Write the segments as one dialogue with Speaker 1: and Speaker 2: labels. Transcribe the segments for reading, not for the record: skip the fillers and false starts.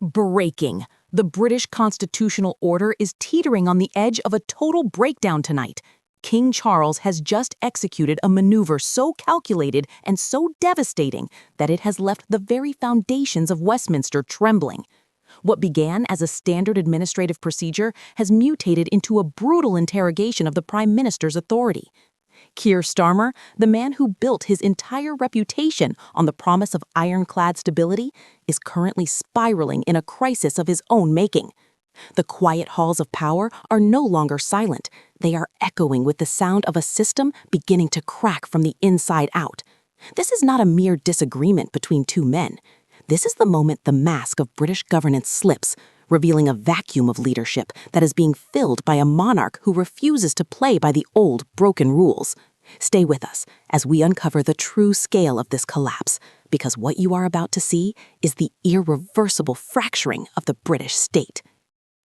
Speaker 1: Breaking. The British constitutional order is teetering on the edge of a total breakdown tonight. King Charles has just executed a maneuver so calculated and so devastating that it has left the very foundations of Westminster trembling. What began as a standard administrative procedure has mutated into a brutal interrogation of the Prime Minister's authority. Keir Starmer, the man who built his entire reputation on the promise of ironclad stability, is currently spiraling in a crisis of his own making. The quiet halls of power are no longer silent. They are echoing with the sound of a system beginning to crack from the inside out. This is not a mere disagreement between two men. This is the moment the mask of British governance slips, revealing a vacuum of leadership that is being filled by a monarch who refuses to play by the old, broken rules. Stay with us as we uncover the true scale of this collapse, because what you are about to see is the irreversible fracturing of the British state.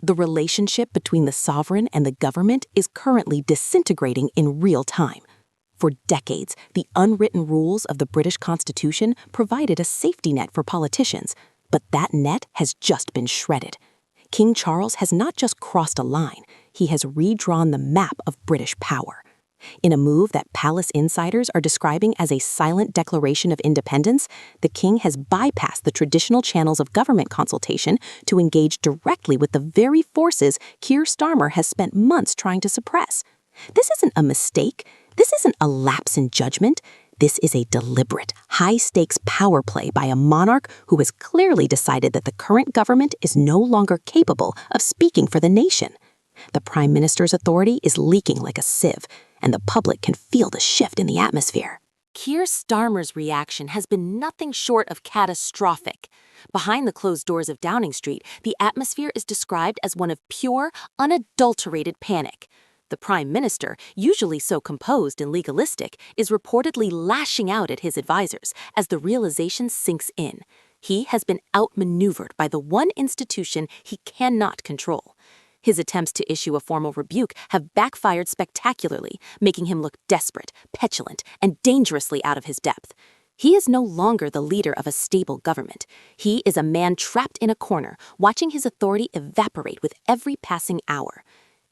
Speaker 1: The relationship between the sovereign and the government is currently disintegrating in real time. For decades, the unwritten rules of the British Constitution provided a safety net for politicians, but that net has just been shredded. King Charles has not just crossed a line, he has redrawn the map of British power. In a move that palace insiders are describing as a silent declaration of independence, the king has bypassed the traditional channels of government consultation to engage directly with the very forces Keir Starmer has spent months trying to suppress. This isn't a mistake. This isn't a lapse in judgment. This is a deliberate, high-stakes power play by a monarch who has clearly decided that the current government is no longer capable of speaking for the nation. The Prime Minister's authority is leaking like a sieve, and the public can feel the shift in the atmosphere.
Speaker 2: Keir Starmer's reaction has been nothing short of catastrophic. Behind the closed doors of Downing Street, the atmosphere is described as one of pure, unadulterated panic. The Prime Minister, usually so composed and legalistic, is reportedly lashing out at his advisors as the realization sinks in. He has been outmaneuvered by the one institution he cannot control. His attempts to issue a formal rebuke have backfired spectacularly, making him look desperate, petulant, and dangerously out of his depth. He is no longer the leader of a stable government. He is a man trapped in a corner, watching his authority evaporate with every passing hour.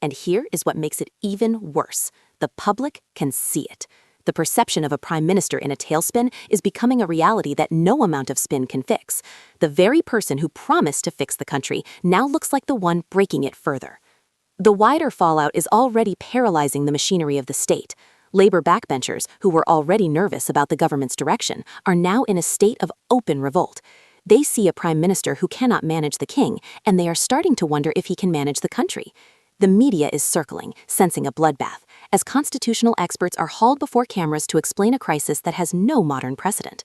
Speaker 2: And here is what makes it even worse. The public can see it. The perception of a prime minister in a tailspin is becoming a reality that no amount of spin can fix. The very person who promised to fix the country now looks like the one breaking it further. The wider fallout is already paralyzing the machinery of the state. Labor backbenchers, who were already nervous about the government's direction, are now in a state of open revolt. They see a prime minister who cannot manage the king, and they are starting to wonder if he can manage the country. The media is circling, sensing a bloodbath, as constitutional experts are hauled before cameras to explain a crisis that has no modern precedent.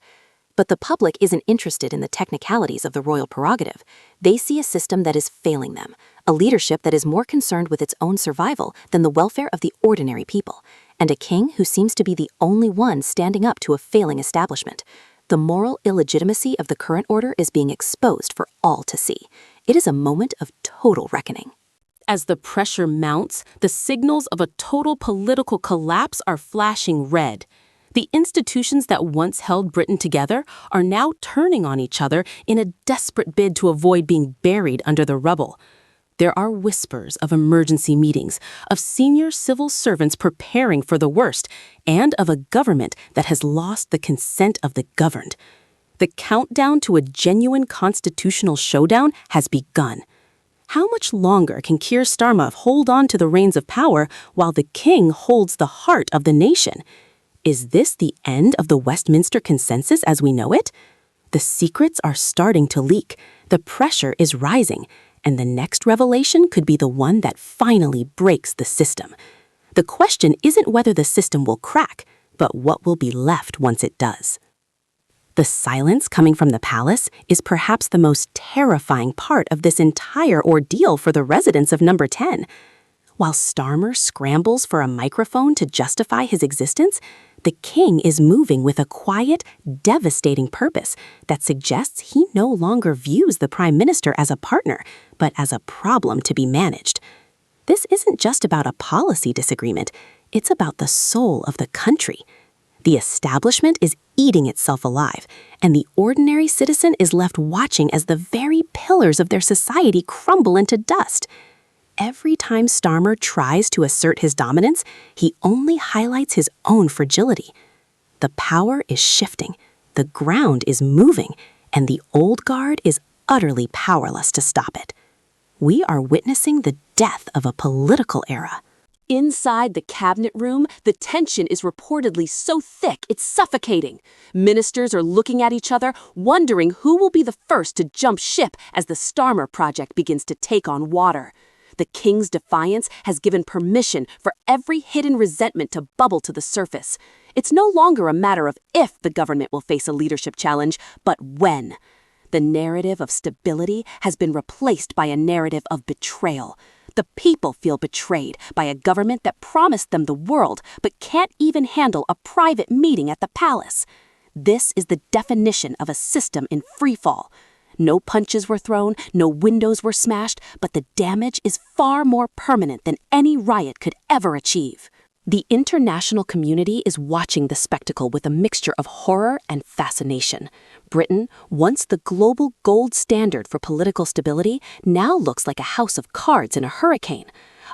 Speaker 2: But the public isn't interested in the technicalities of the royal prerogative. They see a system that is failing them, a leadership that is more concerned with its own survival than the welfare of the ordinary people, and a king who seems to be the only one standing up to a failing establishment. The moral illegitimacy of the current order is being exposed for all to see. It is a moment of total reckoning.
Speaker 3: As the pressure mounts, the signals of a total political collapse are flashing red. The institutions that once held Britain together are now turning on each other in a desperate bid to avoid being buried under the rubble. There are whispers of emergency meetings, of senior civil servants preparing for the worst, and of a government that has lost the consent of the governed. The countdown to a genuine constitutional showdown has begun. How much longer can Keir Starmer hold on to the reins of power while the king holds the heart of the nation? Is this the end of the Westminster consensus as we know it? The secrets are starting to leak, the pressure is rising, and the next revelation could be the one that finally breaks the system. The question isn't whether the system will crack, but what will be left once it does. The silence coming from the palace is perhaps the most terrifying part of this entire ordeal for the residents of Number 10. While Starmer scrambles for a microphone to justify his existence, the king is moving with a quiet, devastating purpose that suggests he no longer views the prime minister as a partner, but as a problem to be managed. This isn't just about a policy disagreement, it's about the soul of the country. The establishment is eating itself alive, and the ordinary citizen is left watching as the very pillars of their society crumble into dust. Every time Starmer tries to assert his dominance, he only highlights his own fragility. The power is shifting, the ground is moving, and the old guard is utterly powerless to stop it. We are witnessing the death of a political era.
Speaker 4: Inside the cabinet room, the tension is reportedly so thick it's suffocating. Ministers are looking at each other, wondering who will be the first to jump ship as the Starmer project begins to take on water. The king's defiance has given permission for every hidden resentment to bubble to the surface. It's no longer a matter of if the government will face a leadership challenge, but when. The narrative of stability has been replaced by a narrative of betrayal. The people feel betrayed by a government that promised them the world but can't even handle a private meeting at the palace. This is the definition of a system in freefall. No punches were thrown, no windows were smashed, but the damage is far more permanent than any riot could ever achieve. The international community is watching the spectacle with a mixture of horror and fascination. Britain, once the global gold standard for political stability, now looks like a house of cards in a hurricane.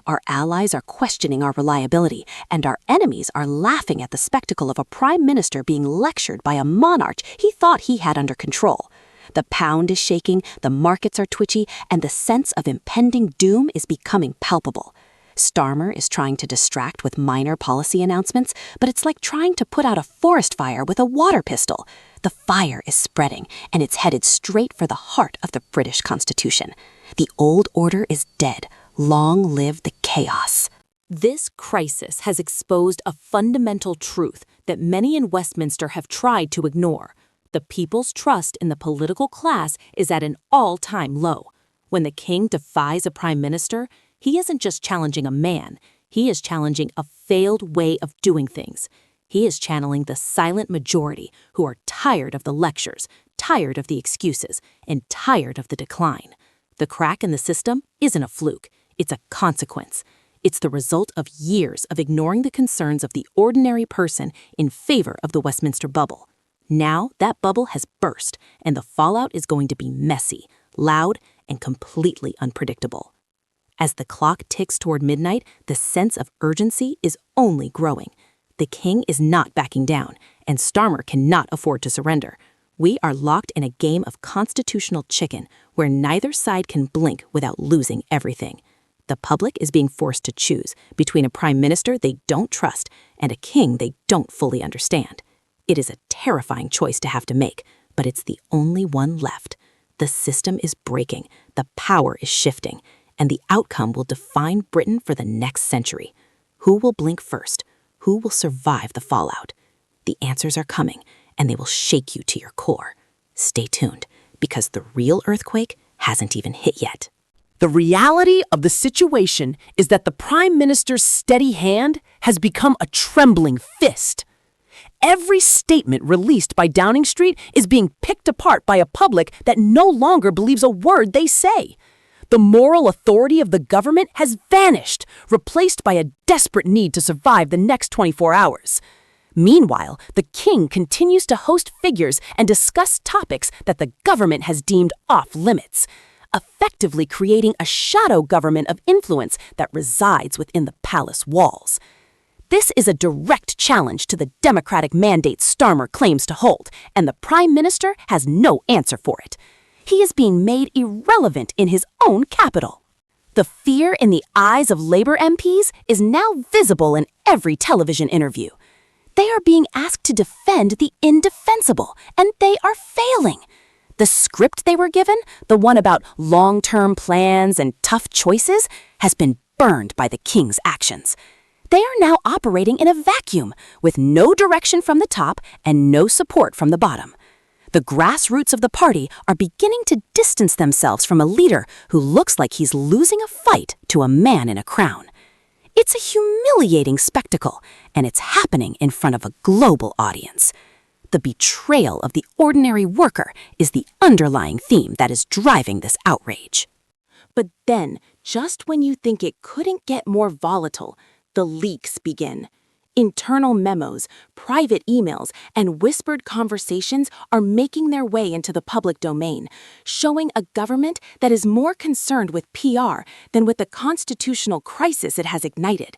Speaker 4: Our allies are questioning our reliability, and our enemies are laughing at the spectacle of a prime minister being lectured by a monarch he thought he had under control. The pound is shaking, the markets are twitchy, and the sense of impending doom is becoming palpable. Starmer is trying to distract with minor policy announcements, but it's like trying to put out a forest fire with a water pistol. The fire is spreading, and it's headed straight for the heart of the British Constitution. The old order is dead. Long live the chaos.
Speaker 1: This crisis has exposed a fundamental truth that many in Westminster have tried to ignore. The people's trust in the political class is at an all-time low. When the king defies a prime minister, he isn't just challenging a man, he is challenging a failed way of doing things. He is channeling the silent majority who are tired of the lectures, tired of the excuses, and tired of the decline. The crack in the system isn't a fluke, it's a consequence. It's the result of years of ignoring the concerns of the ordinary person in favor of the Westminster bubble. Now that bubble has burst, and the fallout is going to be messy, loud, and completely unpredictable. As the clock ticks toward midnight, the sense of urgency is only growing. The king is not backing down, and Starmer cannot afford to surrender. We are locked in a game of constitutional chicken where neither side can blink without losing everything. The public is being forced to choose between a prime minister they don't trust and a king they don't fully understand. It is a terrifying choice to have to make, but it's the only one left. The system is breaking, the power is shifting, and the outcome will define Britain for the next century. Who will blink first? Who will survive the fallout? The answers are coming, and they will shake you to your core. Stay tuned, because the real earthquake hasn't even hit yet.
Speaker 5: The reality of the situation is that the Prime Minister's steady hand has become a trembling fist. Every statement released by Downing Street is being picked apart by a public that no longer believes a word they say. The moral authority of the government has vanished, replaced by a desperate need to survive the next 24 hours. Meanwhile, the king continues to host figures and discuss topics that the government has deemed off limits, effectively creating a shadow government of influence that resides within the palace walls. This is a direct challenge to the democratic mandate Starmer claims to hold, and the Prime Minister has no answer for it. He is being made irrelevant in his own capital. The fear in the eyes of Labour MPs is now visible in every television interview. They are being asked to defend the indefensible, and they are failing. The script they were given, the one about long-term plans and tough choices, has been burned by the king's actions. They are now operating in a vacuum, with no direction from the top and no support from the bottom. The grassroots of the party are beginning to distance themselves from a leader who looks like he's losing a fight to a man in a crown. It's a humiliating spectacle, and it's happening in front of a global audience. The betrayal of the ordinary worker is the underlying theme that is driving this outrage.
Speaker 1: But then, just when you think it couldn't get more volatile, the leaks begin.
Speaker 2: Internal memos, private emails, and whispered conversations are making their way into the public domain, showing a government that is more concerned with PR than with the constitutional crisis it has ignited.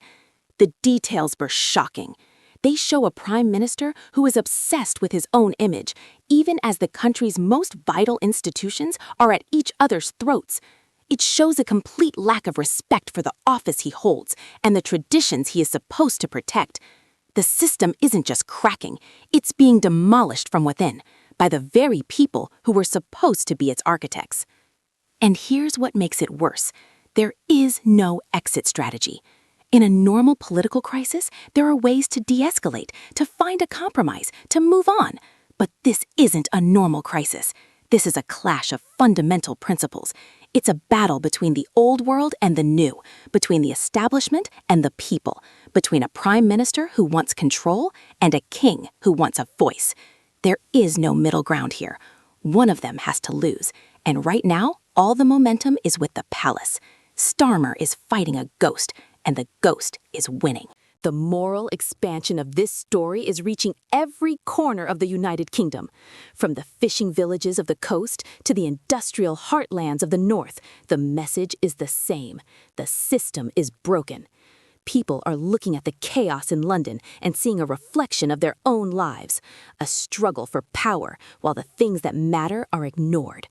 Speaker 2: The details were shocking. They show a prime minister who is obsessed with his own image, even as the country's most vital institutions are at each other's throats. It shows a complete lack of respect for the office he holds and the traditions he is supposed to protect. The system isn't just cracking, it's being demolished from within by the very people who were supposed to be its architects. And here's what makes it worse. There is no exit strategy. In a normal political crisis, there are ways to de-escalate, to find a compromise, to move on. But this isn't a normal crisis. This is a clash of fundamental principles. It's a battle between the old world and the new, between the establishment and the people, between a prime minister who wants control and a king who wants a voice. There is no middle ground here. One of them has to lose. And right now, all the momentum is with the palace. Starmer is fighting a ghost, and the ghost is winning.
Speaker 1: The moral expansion of this story is reaching every corner of the United Kingdom. From the fishing villages of the coast to the industrial heartlands of the north, the message is the same. The system is broken. People are looking at the chaos in London and seeing a reflection of their own lives, a struggle for power while the things that matter are ignored.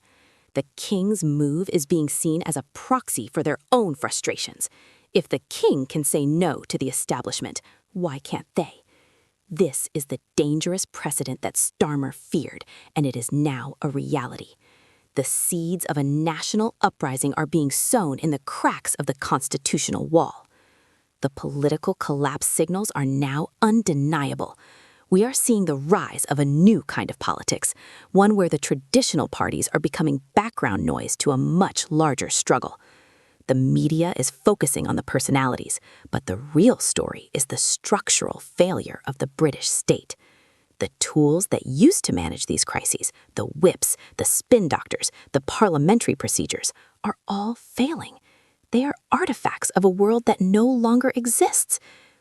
Speaker 1: The king's move is being seen as a proxy for their own frustrations. If the king can say no to the establishment, why can't they? This is the dangerous precedent that Starmer feared, and it is now a reality. The seeds of a national uprising are being sown in the cracks of the constitutional wall. The political collapse signals are now undeniable. We are seeing the rise of a new kind of politics, one where the traditional parties are becoming background noise to a much larger struggle. The media is focusing on the personalities, but the real story is the structural failure of the British state. The tools that used to manage these crises, the whips, the spin doctors, the parliamentary procedures, are all failing. They are artifacts of a world that no longer exists.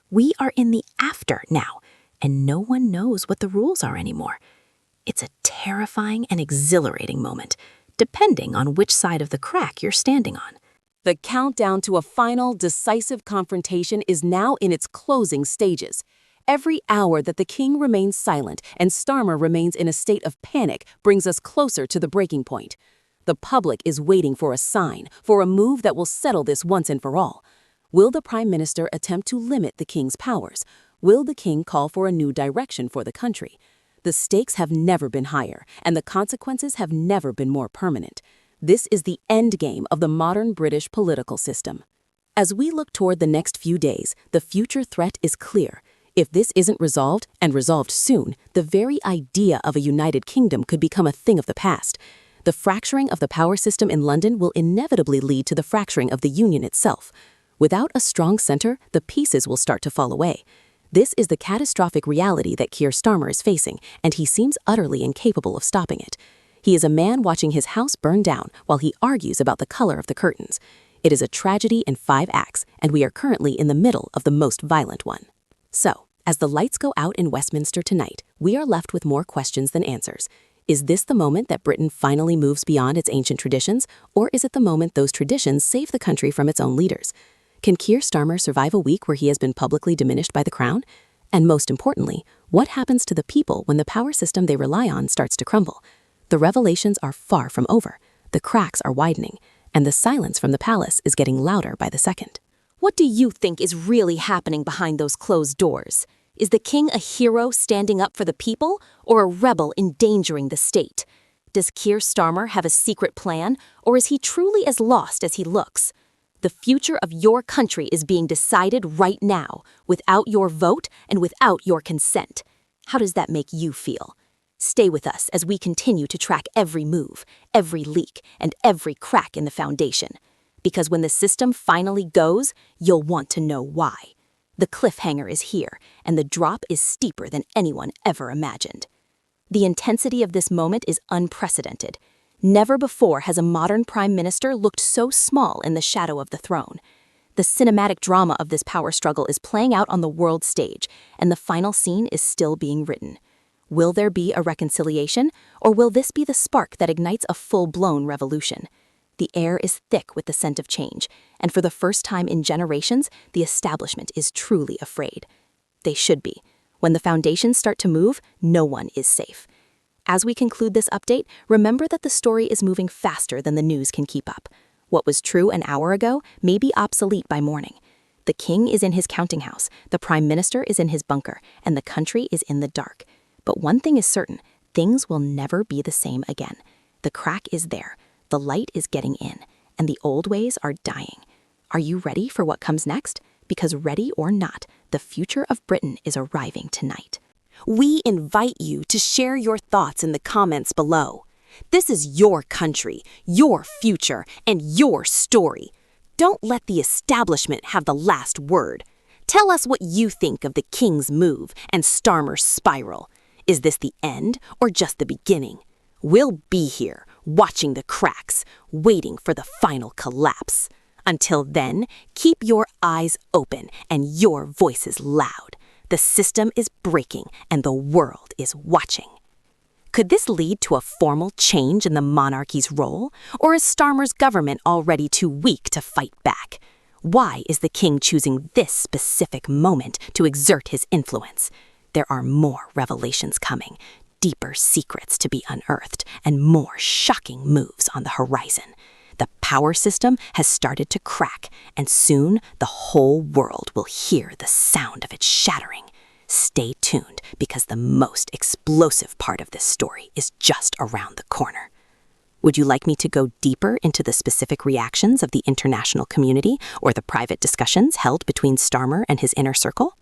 Speaker 1: We are in the after now, and no one knows what the rules are anymore. It's a terrifying and exhilarating moment, depending on which side of the crack you're standing on.
Speaker 3: The countdown to a final, decisive confrontation is now in its closing stages. Every hour that the king remains silent and Starmer remains in a state of panic brings us closer to the breaking point. The public is waiting for a sign, for a move that will settle this once and for all. Will the prime minister attempt to limit the king's powers? Will the king call for a new direction for the country? The stakes have never been higher, and the consequences have never been more permanent. This is the endgame of the modern British political system. As we look toward the next few days, the future threat is clear. If this isn't resolved, and resolved soon, the very idea of a united kingdom could become a thing of the past. The fracturing of the power system in London will inevitably lead to the fracturing of the Union itself. Without a strong center, the pieces will start to fall away. This is the catastrophic reality that Keir Starmer is facing, and he seems utterly incapable of stopping it. He is a man watching his house burn down while he argues about the color of the curtains. It is a tragedy in 5 acts, and we are currently in the middle of the most violent one. So, as the lights go out in Westminster tonight, we are left with more questions than answers. Is this the moment that Britain finally moves beyond its ancient traditions, or is it the moment those traditions save the country from its own leaders? Can Keir Starmer survive a week where he has been publicly diminished by the crown? And most importantly, what happens to the people when the power system they rely on starts to crumble? The revelations are far from over, the cracks are widening, and the silence from the palace is getting louder by the second.
Speaker 2: What do you think is really happening behind those closed doors? Is the king a hero standing up for the people, or a rebel endangering the state? Does Keir Starmer have a secret plan, or is he truly as lost as he looks? The future of your country is being decided right now, without your vote and without your consent. How does that make you feel? Stay with us as we continue to track every move, every leak, and every crack in the foundation. Because when the system finally goes, you'll want to know why. The cliffhanger is here, and the drop is steeper than anyone ever imagined. The intensity of this moment is unprecedented. Never before has a modern prime minister looked so small in the shadow of the throne. The cinematic drama of this power struggle is playing out on the world stage, and the final scene is still being written. Will there be a reconciliation, or will this be the spark that ignites a full-blown revolution? The air is thick with the scent of change, and for the first time in generations, the establishment is truly afraid. They should be. When the foundations start to move, no one is safe. As we conclude this update, remember that the story is moving faster than the news can keep up. What was true an hour ago may be obsolete by morning. The king is in his counting house, the prime minister is in his bunker, and the country is in the dark. But one thing is certain, things will never be the same again. The crack is there, the light is getting in, and the old ways are dying. Are you ready for what comes next? Because ready or not, the future of Britain is arriving tonight.
Speaker 3: We invite you to share your thoughts in the comments below. This is your country, your future, and your story. Don't let the establishment have the last word. Tell us what you think of the King's move and Starmer's spiral. Is this the end or just the beginning? We'll be here, watching the cracks, waiting for the final collapse. Until then, keep your eyes open and your voices loud. The system is breaking and the world is watching. Could this lead to a formal change in the monarchy's role, or is Starmer's government already too weak to fight back? Why is the king choosing this specific moment to exert his influence? There are more revelations coming, deeper secrets to be unearthed, and more shocking moves on the horizon. The power system has started to crack, and soon the whole world will hear the sound of it shattering. Stay tuned, because the most explosive part of this story is just around the corner. Would you like me to go deeper into the specific reactions of the international community or the private discussions held between Starmer and his inner circle?